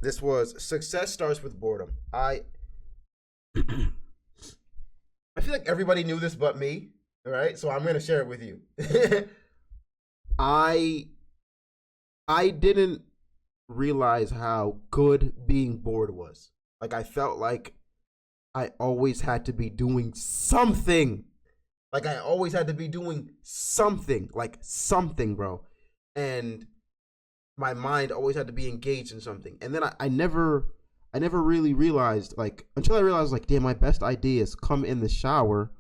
This was Success Starts with Boredom. I feel like everybody knew this but me, all right? So I'm going to share it with you. I didn't realize how good being bored was. Like, I felt like I always had to be doing something. Like, I always had to be doing something. Like, something, bro. And my mind always had to be engaged in something. And then I never really realized, like, until I realized, like, damn, my best ideas come in the shower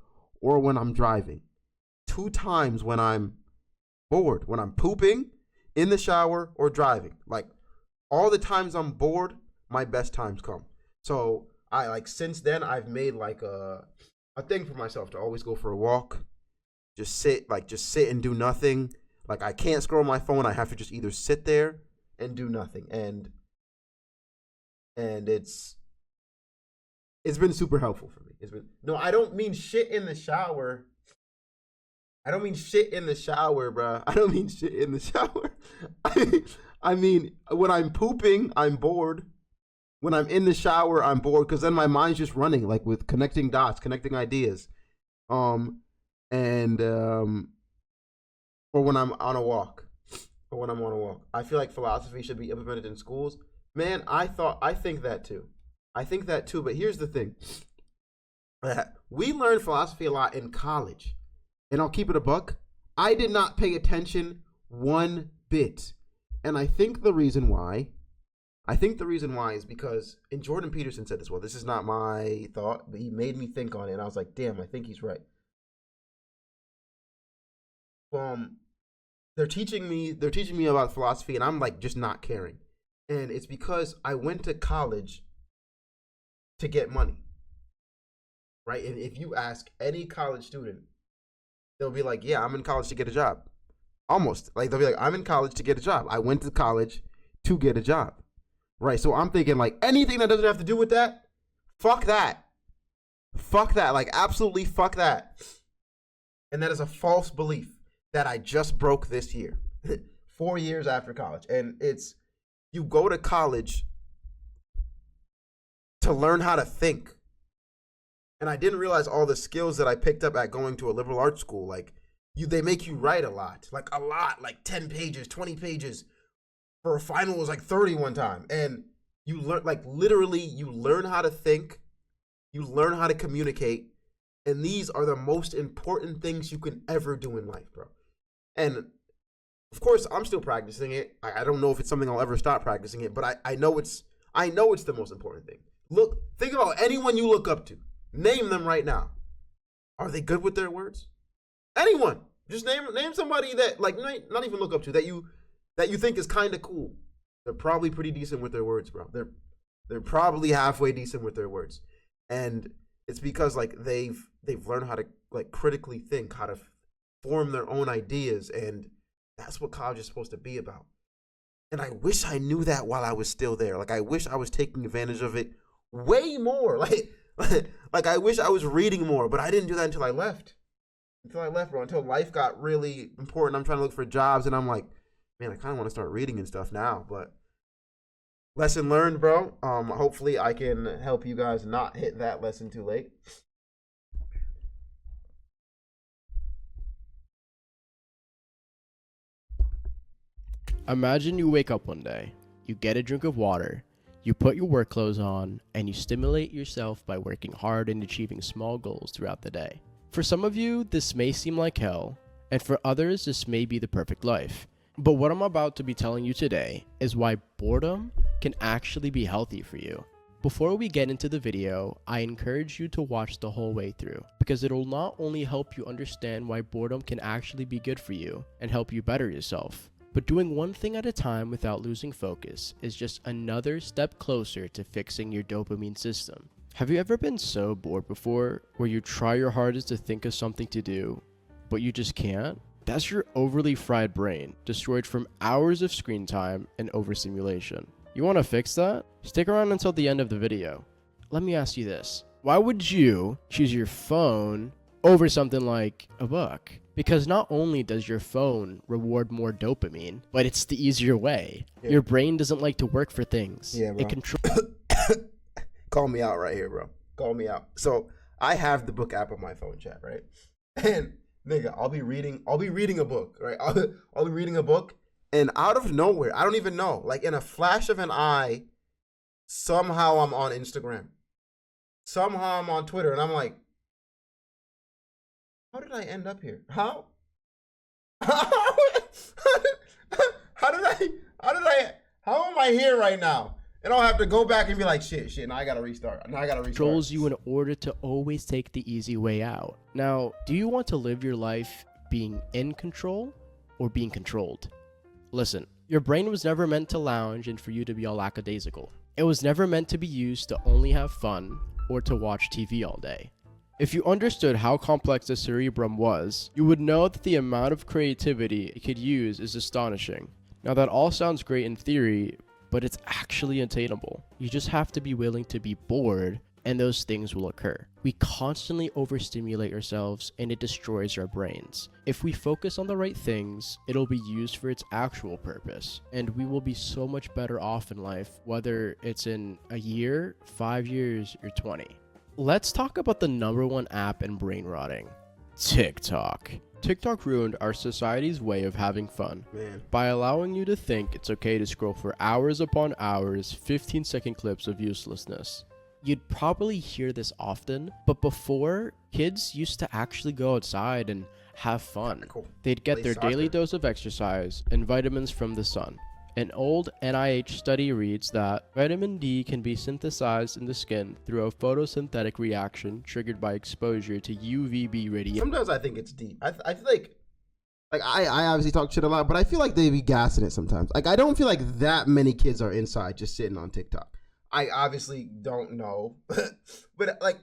or when I'm driving. 2 times when I'm bored. When I'm pooping, in the shower, or driving. Like, all the times I'm bored, my best times come. So I, like, since then I've made like a thing for myself to always go for a walk, just sit and do nothing. Like, I can't scroll my phone. I have to just either sit there and do nothing. And it's been super helpful for me. No, I don't mean shit in the shower. I don't mean shit in the shower, bro. I don't mean shit in the shower. I mean, when I'm pooping, I'm bored. When I'm in the shower, I'm bored because then my mind's just running, like, with connecting dots, connecting ideas. Or when I'm on a walk. I feel like philosophy should be implemented in schools. Man, I think that too. But here's the thing. We learn philosophy a lot in college. And I'll keep it a buck. I did not pay attention one bit. And I think the reason why is because, and Jordan Peterson said this, well, this is not my thought, but he made me think on it. And I was like, damn, I think he's right. They're teaching me about philosophy, and I'm like just not caring. And it's because I went to college to get money. Right? And if you ask any college student, they'll be like, yeah, I'm in college to get a job. Almost. Like, they'll be like, I'm in college to get a job. I went to college to get a job. Right? So I'm thinking, like, anything that doesn't have to do with that, fuck that. Fuck that. Like, absolutely fuck that. And that is a false belief that I just broke this year. 4 years after college. And it's, you go to college to learn how to think. And I didn't realize all the skills that I picked up at going to a liberal arts school. Like, they make you write a lot, like 10 pages, 20 pages. For a final, it was like 30 one time. And you learn, like, literally, you learn how to think. You learn how to communicate. And these are the most important things you can ever do in life, bro. And of course, I'm still practicing it. I don't know if it's something I'll ever stop practicing it, but I know it's the most important thing. Think about anyone you look up to. Name them right now. Are they good with their words? Anyone. Just name somebody that, like, not even look up to, that you think is kind of cool. They're probably pretty decent with their words, bro. They're probably halfway decent with their words. And it's because, like, they've learned how to, like, critically think, how to form their own ideas, and that's what college is supposed to be about. And I wish I knew that while I was still there. Like, I wish I was taking advantage of it way more. Like I wish I was reading more, but I didn't do that until I left. Bro. Until life got really important. I'm trying to look for jobs, and I'm like, man, I kind of want to start reading and stuff now. But lesson learned, bro. Hopefully I can help you guys not hit that lesson too late. Imagine you wake up one day, you get a drink of water, you put your work clothes on, and you stimulate yourself by working hard and achieving small goals throughout the day. For some of you, this may seem like hell, and for others, this may be the perfect life. But what I'm about to be telling you today is why boredom can actually be healthy for you. Before we get into the video, I encourage you to watch the whole way through, because it'll not only help you understand why boredom can actually be good for you and help you better yourself, but doing one thing at a time without losing focus is just another step closer to fixing your dopamine system. Have you ever been so bored before, where you try your hardest to think of something to do, but you just can't? That's your overly fried brain, destroyed from hours of screen time and overstimulation. You want to fix that? Stick around until the end of the video. Let me ask you this. Why would you choose your phone over something like a book? Because not only does your phone reward more dopamine, but it's the easier way. Yeah. Your brain doesn't like to work for things. Yeah, bro. It controls. Call me out right here, bro. Call me out. So I have the book app on my phone, chat, right? And nigga, I'll be reading a book, right? I'll be reading a book, and out of nowhere, I don't even know, like in a flash of an eye, somehow I'm on Instagram. Somehow I'm on Twitter, and I'm like, how did I end up here? How? How am I here right now? And I'll have to go back and be like, shit, now I gotta restart. Controls you in order to always take the easy way out. Now, do you want to live your life being in control or being controlled? Listen, your brain was never meant to lounge and for you to be all lackadaisical. It was never meant to be used to only have fun or to watch TV all day. If you understood how complex the cerebrum was, you would know that the amount of creativity it could use is astonishing. Now that all sounds great in theory, but it's actually attainable. You just have to be willing to be bored, and those things will occur. We constantly overstimulate ourselves, and it destroys our brains. If we focus on the right things, it'll be used for its actual purpose, and we will be so much better off in life, whether it's in a year, 5 years, or 20. Let's talk about the #1 app in brain rotting, TikTok. TikTok ruined our society's way of having fun by allowing you to think it's okay to scroll for hours upon hours, 15-second clips of uselessness. You'd probably hear this often, but before, kids used to actually go outside and have fun. They'd get their daily dose of exercise and vitamins from the sun. An old NIH study reads that vitamin D can be synthesized in the skin through a photosynthetic reaction triggered by exposure to UVB radiation. Sometimes I think it's deep. I feel like I obviously talk shit a lot, but I feel like they be gassing it sometimes. Like, I don't feel like that many kids are inside just sitting on TikTok. I obviously don't know, but like,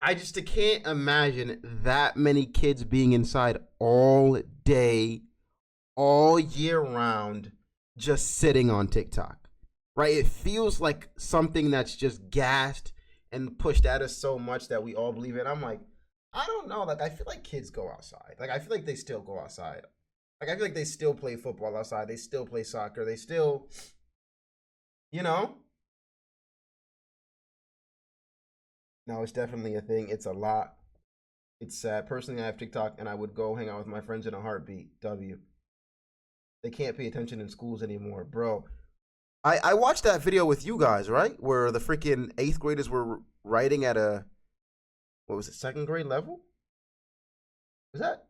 I just can't imagine that many kids being inside all day, all year round, just sitting on TikTok, right? It feels like something that's just gassed and pushed at us so much that we all believe it. I'm like, I don't know. Like, I feel like kids go outside. Like, I feel like they still go outside. Like, I feel like they still play football outside. They still play soccer. They still, you know? No, it's definitely a thing. It's a lot. It's sad. Personally, I have TikTok, and I would go hang out with my friends in a heartbeat. They can't pay attention in schools anymore, bro. I watched that video with you guys, right? Where the freaking 8th graders were writing at a, what was it, 2nd grade level? Was that?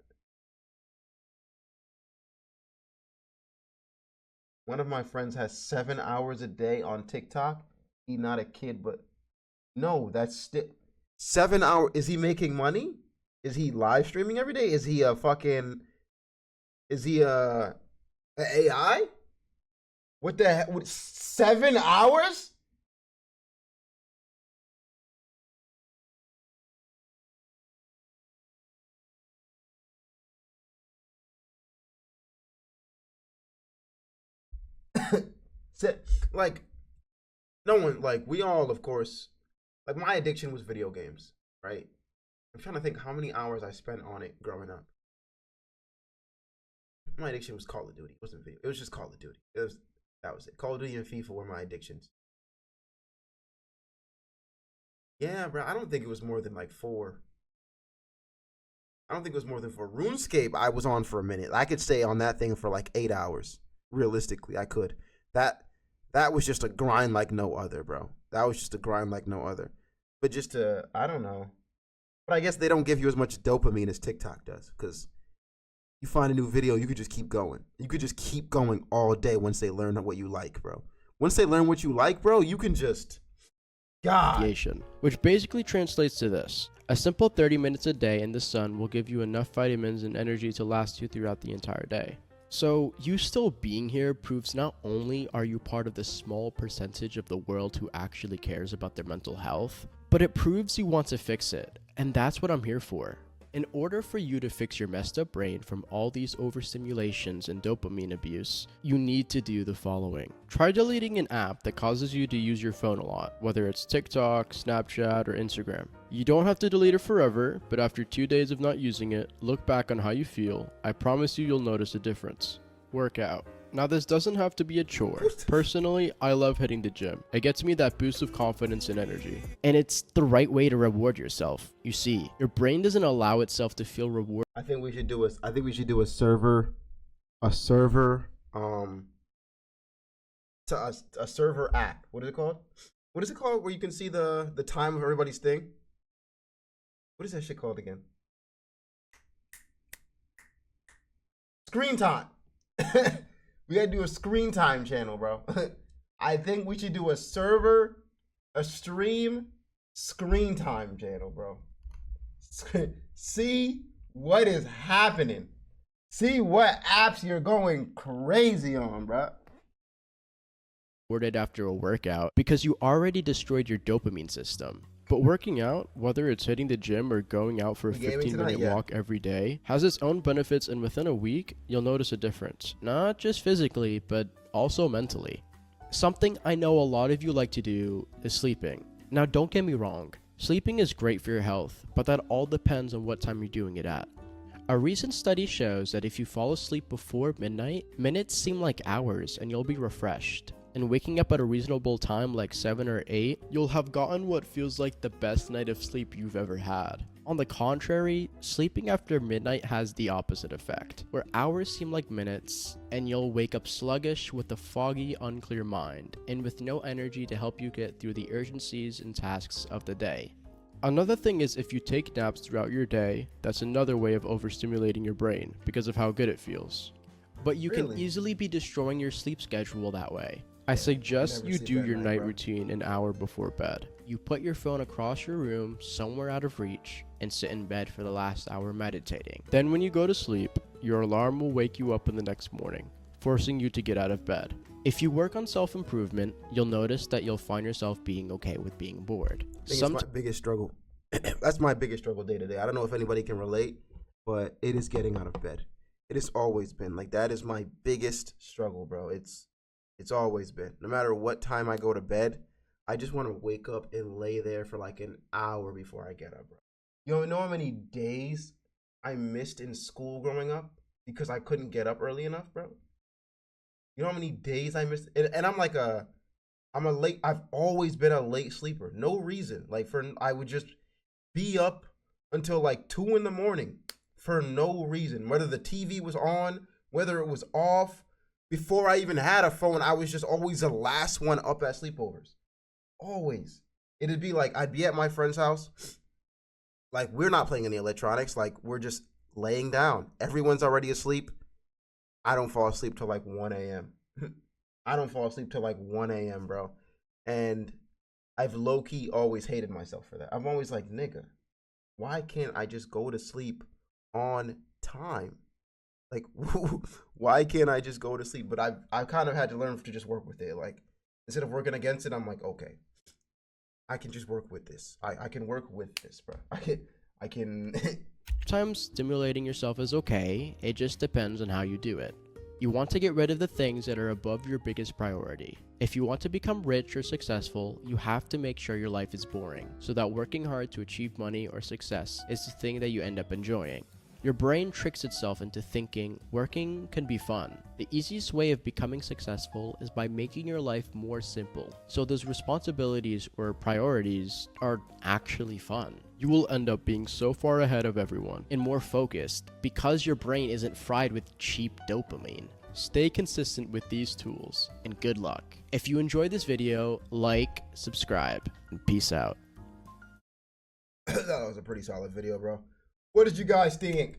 One of my friends has 7 hours a day on TikTok. He's not a kid, but no, that's still 7 hours. Is he making money? Is he live streaming every day? Is he a AI? What the heck? 7 hours? Like, no one, like, we all, of course, like, my addiction was video games, right? I'm trying to think how many hours I spent on it growing up. My addiction was Call of Duty. It wasn't video. It was just Call of Duty. That was it. Call of Duty and FIFA were my addictions. Yeah, bro. I don't think it was more than like 4. I don't think it was more than 4. RuneScape, I was on for a minute. I could stay on that thing for like 8 hours. Realistically, I could. That was just a grind like no other, bro. That was just a grind like no other. But just to, I don't know. But I guess they don't give you as much dopamine as TikTok does, because you find a new video, you could just keep going. You could just keep going all day once they learn what you like, bro. Once they learn what you like, bro, you can just, God. Which basically translates to this. A simple 30 minutes a day in the sun will give you enough vitamins and energy to last you throughout the entire day. So you still being here proves not only are you part of the small percentage of the world who actually cares about their mental health, but it proves you want to fix it. And that's what I'm here for. In order for you to fix your messed up brain from all these overstimulations and dopamine abuse, you need to do the following. Try deleting an app that causes you to use your phone a lot, whether it's TikTok, Snapchat, or Instagram. You don't have to delete it forever, but after 2 days of not using it, look back on how you feel. I promise you'll notice a difference. Workout. Now this doesn't have to be a chore. Personally, I love hitting the gym. It gets me that boost of confidence and energy. And it's the right way to reward yourself. You see, your brain doesn't allow itself to feel reward. I think we should do a server app. What is it called? What is it called where you can see the time of everybody's thing? What is that shit called again? Screen time. We gotta do a screen time channel, bro. I think we should do a stream screen time channel, bro. See what is happening. See what apps you're going crazy on, bro. Rewarded after a workout because you already destroyed your dopamine system. But working out, whether it's hitting the gym or going out for a 15-minute walk every day, has its own benefits, and within a week, you'll notice a difference. Not just physically, but also mentally. Something I know a lot of you like to do is sleeping. Now don't get me wrong, sleeping is great for your health, but that all depends on what time you're doing it at. A recent study shows that if you fall asleep before midnight, minutes seem like hours and you'll be refreshed. And waking up at a reasonable time like 7 or 8, you'll have gotten what feels like the best night of sleep you've ever had. On the contrary, sleeping after midnight has the opposite effect, where hours seem like minutes, and you'll wake up sluggish with a foggy, unclear mind, and with no energy to help you get through the urgencies and tasks of the day. Another thing is, if you take naps throughout your day, that's another way of overstimulating your brain because of how good it feels. But you can easily be destroying your sleep schedule that way. I suggest you do your night routine an hour before bed. You put your phone across your room, somewhere out of reach, and sit in bed for the last hour meditating. Then when you go to sleep, your alarm will wake you up in the next morning, forcing you to get out of bed. If you work on self-improvement, you'll notice that you'll find yourself being okay with being bored. It's my biggest struggle. That's my biggest struggle day to day. I don't know if anybody can relate, but it is getting out of bed. It has always been. Like, that is my biggest struggle, bro. It's always been. No matter what time I go to bed, I just want to wake up and lay there for like an hour before I get up, bro. You know how many days I missed in school growing up because I couldn't get up early enough, bro? You know how many days I missed? And I've always been a late sleeper. No reason. I would just be up until like 2 in the morning for no reason. Whether the TV was on, whether it was off. Before I even had a phone, I was just always the last one up at sleepovers. Always. It'd be like, I'd be at my friend's house. Like, we're not playing any electronics. Like, we're just laying down. Everyone's already asleep. I don't fall asleep till like 1 a.m. I don't fall asleep till like 1 a.m., bro. And I've low-key always hated myself for that. I'm always like, nigga, why can't I just go to sleep on time? Like, why can't I just go to sleep? But I've kind of had to learn to just work with it. Like, instead of working against it, I'm like, okay, I can just work with this. I can work with this, bro. I can. Sometimes stimulating yourself is okay. It just depends on how you do it. You want to get rid of the things that are above your biggest priority. If you want to become rich or successful, you have to make sure your life is boring, so that working hard to achieve money or success is the thing that you end up enjoying. Your brain tricks itself into thinking working can be fun. The easiest way of becoming successful is by making your life more simple, so those responsibilities or priorities are actually fun. You will end up being so far ahead of everyone and more focused because your brain isn't fried with cheap dopamine. Stay consistent with these tools, and good luck. If you enjoyed this video, like, subscribe, and peace out. That was a pretty solid video, bro. What did you guys think?